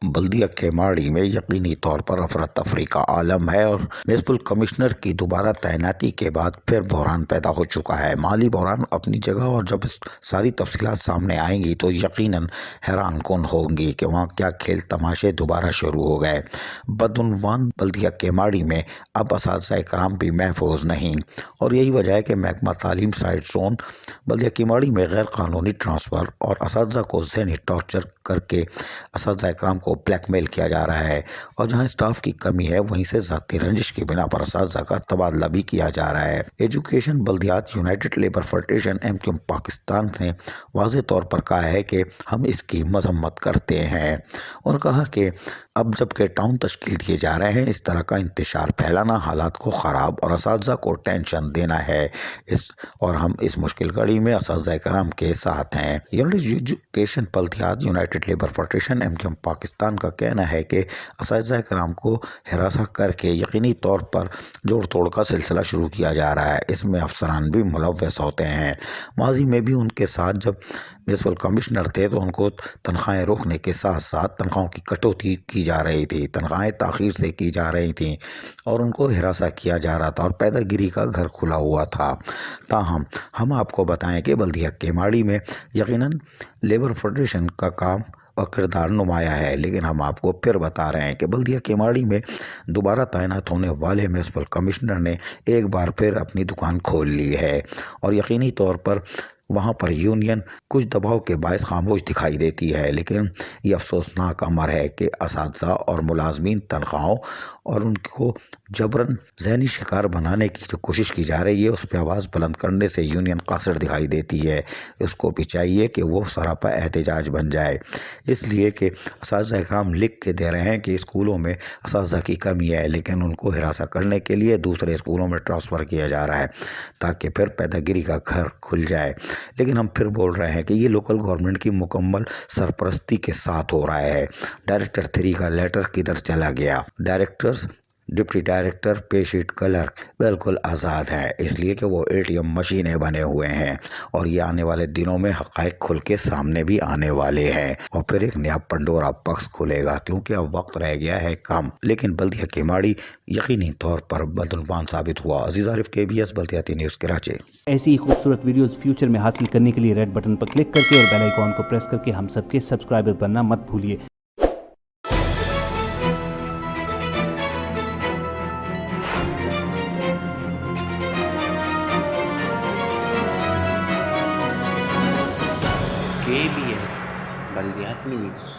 بلدیہ کیماڑی میں یقینی طور پر افراتفری کا عالم ہے اور میونسپل کمشنر کی دوبارہ تعیناتی کے بعد پھر بحران پیدا ہو چکا ہے۔ مالی بحران اپنی جگہ، اور جب ساری تفصیلات سامنے آئیں گی تو یقیناً حیران کن ہوں گی کہ وہاں کیا کھیل تماشے دوبارہ شروع ہو گئے۔ بدعنوان بلدیہ کیماڑی میں اب اساتذہ کرام بھی محفوظ نہیں، اور یہی وجہ ہے کہ محکمہ تعلیم سائٹ زون بلدیہ کیماڑی میں غیر قانونی ٹرانسفر اور اساتذہ کو ذہنی ٹارچر کر کے اساتذہ کرام کو بلیک میل کیا جا رہا ہے، اور جہاں اسٹاف کی کمی ہے وہیں سے ذاتی رنجش کی بنا پر اساتذہ کا تبادلہ بھی کیا جا رہا ہے۔ ایجوکیشن بلدیات united labour federation MQM Pakistan نے واضح طور پر کہا ہے کہ ہم اس کی مذمت کرتے ہیں، اور کہا کہ اب جب کہ ٹاؤن تشکیل دیے جا رہے ہیں، اس طرح کا انتشار پھیلانا حالات کو خراب اور اساتذہ کو ٹینشن دینا ہے، اور ہم اس مشکل گھڑی میں اساتذہ کرام کے ساتھ ہیں۔ ایجوکیشن بلدیات united labour federation MQM Pakistan کا کہنا ہے کہ اساتذہ کرام کو ہراساں کر کے یقینی طور پر جوڑ توڑ کا سلسلہ شروع کیا جا رہا ہے۔ اس میں افسران بھی ملوث ہوتے ہیں۔ ماضی میں بھی ان کے ساتھ جب میونسپل کمشنر تھے تو ان کو تنخواہیں روکنے کے ساتھ ساتھ تنخواہوں کی کٹوتی کی جا رہی تھی، تنخواہیں تاخیر سے کی جا رہی تھیں، اور ان کو ہراساں کیا جا رہا تھا، اور پیدہ گیری کا گھر کھلا ہوا تھا۔ تاہم ہم آپ کو بتائیں کہ بلدیہ کیماڑی میں یقیناً لیبر فیڈریشن کا کام اور کردار نمایاں ہے، لیکن ہم آپ کو پھر بتا رہے ہیں کہ بلدیہ کیماڑی میں دوبارہ تعینات ہونے والے میونسپل کمشنر نے ایک بار پھر اپنی دکان کھول لی ہے، اور یقینی طور پر وہاں پر یونین کچھ دباؤ کے باعث خاموش دکھائی دیتی ہے، لیکن یہ افسوسناک امر ہے کہ اساتذہ اور ملازمین تنخواہوں اور ان کو جبراً ذہنی شکار بنانے کی جو کوشش کی جا رہی ہے اس پہ آواز بلند کرنے سے یونین قاصر دکھائی دیتی ہے۔ اس کو بھی چاہیے کہ وہ سراپا احتجاج بن جائے، اس لیے کہ اساتذہ اکرام لکھ کے دے رہے ہیں کہ اسکولوں میں اساتذہ کی کمی ہے، لیکن ان کو ہراساں کرنے کے لیے دوسرے اسکولوں میں ٹرانسفر کیا جا رہا ہے تاکہ پھر پیدہ گیری کا گھر کھل جائے۔ لیکن ہم پھر بول رہے ہیں کہ یہ لوکل گورنمنٹ کی مکمل سرپرستی کے ساتھ ہو رہا ہے۔ ڈائریکٹر 3 کا لیٹر کدھر چلا گیا؟ ڈائریکٹرز، ڈپٹی ڈائریکٹر، پے شیٹ کلرک بالکل آزاد ہیں، اس لیے کہ وہ ATM مشینیں بنے ہوئے ہیں، اور یہ آنے والے دنوں میں حقائق کھل کے سامنے بھی آنے والے ہیں، اور پھر ایک نیا پنڈورا باکس کھلے گا، کیونکہ اب وقت رہ گیا ہے کم۔ لیکن بلدیہ کیماڑی یقینی طور پر بدعنوان ثابت ہوا۔ عزیز عارف، KBS بلدیاتی نیوز کراچی۔ ایسی ہی خوبصورت ویڈیوز فیوچر میں حاصل کرنے کے لیے ریڈ بٹن پر کلک کر کے اور بیل آئیکن کو پریس کر کے ہم سب کے سبسکرائبر بننا مت بھولیے۔ KBS بلدیات news.